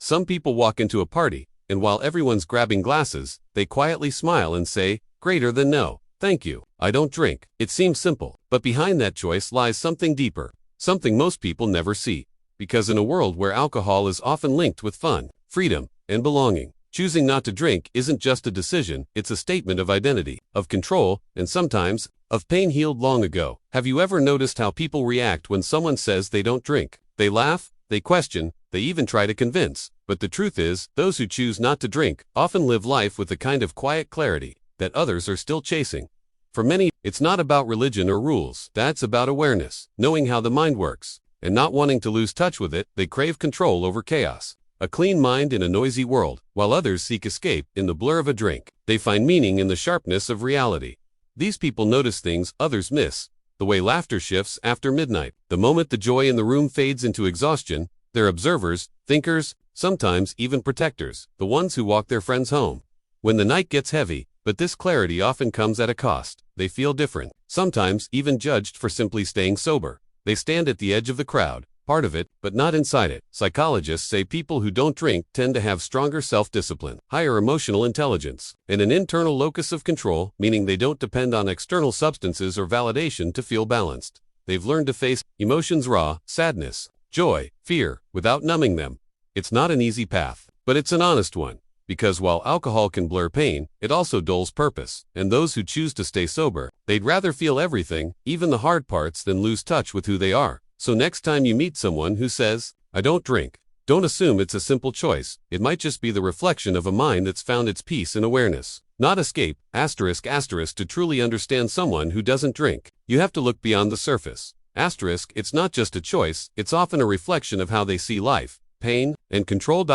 Some people walk into a party, and while everyone's grabbing glasses, they quietly smile and say, greater than no, thank you, I don't drink. It seems simple, but behind that choice lies something deeper, something most people never see. Because in a world where alcohol is often linked with fun, freedom, and belonging, choosing not to drink isn't just a decision, it's a statement of identity, of control, and sometimes, of pain healed long ago. Have you ever noticed how people react when someone says they don't drink? They laugh, they question, they even try to convince. But the truth is, those who choose not to drink often live life with a kind of quiet clarity that others are still chasing. For many, it's not about religion or rules. That's about awareness, knowing how the mind works, and not wanting to lose touch with it. They crave control over chaos, a clean mind in a noisy world, while others seek escape in the blur of a drink. They find meaning in the sharpness of reality. These people notice things others miss, the way laughter shifts after midnight, the moment the joy in the room fades into exhaustion. They're observers, thinkers, sometimes even protectors, the ones who walk their friends home when the night gets heavy. But this clarity often comes at a cost. They feel different, sometimes even judged for simply staying sober. They stand at the edge of the crowd, part of it, but not inside it. Psychologists say people who don't drink tend to have stronger self-discipline, higher emotional intelligence, and an internal locus of control, meaning they don't depend on external substances or validation to feel balanced. They've learned to face emotions raw, sadness, joy, fear, without numbing them. It's not an easy path, but it's an honest one. Because while alcohol can blur pain, it also dulls purpose. And those who choose to stay sober, they'd rather feel everything, even the hard parts, than lose touch with who they are. So next time you meet someone who says, I don't drink, don't assume it's a simple choice. It might just be the reflection of a mind that's found its peace in awareness, not escape. To truly understand someone who doesn't drink, you have to look beyond the surface. It's not just a choice, it's often a reflection of how they see life, pain, and control.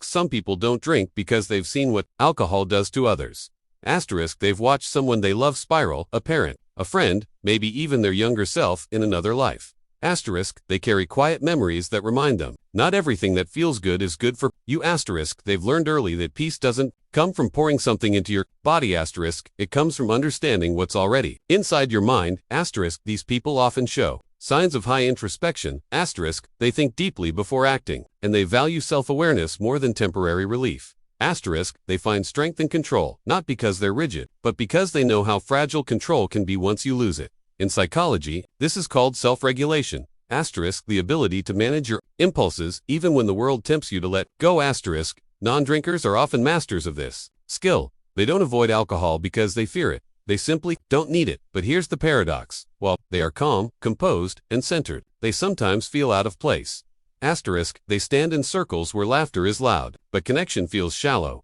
Some people don't drink because they've seen what alcohol does to others. They've watched someone they love spiral, a parent, a friend, maybe even their younger self in another life. They carry quiet memories that remind them, not everything that feels good is good for you. They've learned early that peace doesn't come from pouring something into your body. It comes from understanding what's already inside your mind. These people often show signs of high introspection. They think deeply before acting, and they value self-awareness more than temporary relief. They find strength in control, not because they're rigid, but because they know how fragile control can be once you lose it. In psychology, this is called self-regulation. The ability to manage your impulses even when the world tempts you to let go. Non-drinkers are often masters of this skill. They don't avoid alcohol because they fear it. They simply don't need it. But here's the paradox. While they are calm, composed, and centered, they sometimes feel out of place. They stand in circles where laughter is loud, but connection feels shallow.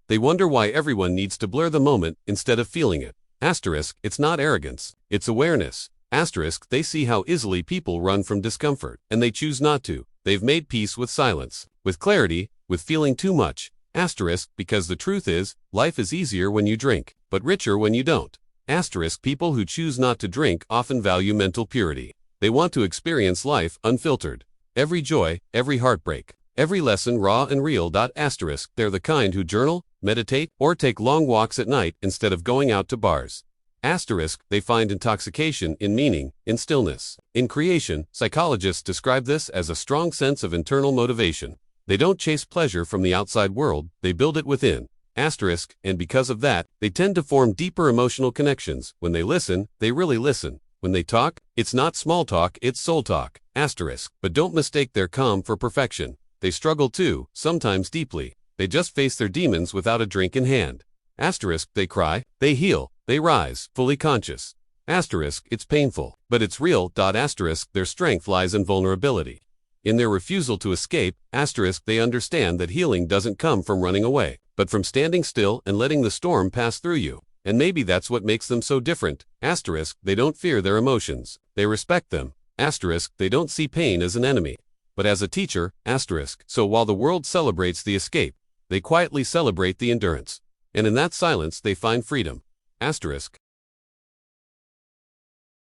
They wonder why everyone needs to blur the moment instead of feeling it. It's not arrogance, it's awareness. They see how easily people run from discomfort, and they choose not to. They've made peace with silence, with clarity, with feeling too much. Because the truth is, life is easier when you drink, but richer when you don't. People who choose not to drink often value mental purity. They want to experience life unfiltered. Every joy, every heartbreak, every lesson raw and real. They're the kind who journal, meditate, or take long walks at night instead of going out to bars. They find intoxication in meaning, in stillness, in creation. Psychologists describe this as a strong sense of internal motivation. They don't chase pleasure from the outside world, they build it within. And because of that, they tend to form deeper emotional connections. When they listen, they really listen. When they talk, it's not small talk, it's soul talk. But don't mistake their calm for perfection. They struggle too, sometimes deeply. They just face their demons without a drink in hand. They cry, they heal, they rise, fully conscious. It's painful, but it's real. Their strength lies in vulnerability. In their refusal to escape. They understand that healing doesn't come from running away, but from standing still and letting the storm pass through you. And maybe that's what makes them so different. They don't fear their emotions, they respect them. They don't see pain as an enemy, but as a teacher. So while the world celebrates the escape, they quietly celebrate the endurance. And in that silence they find freedom.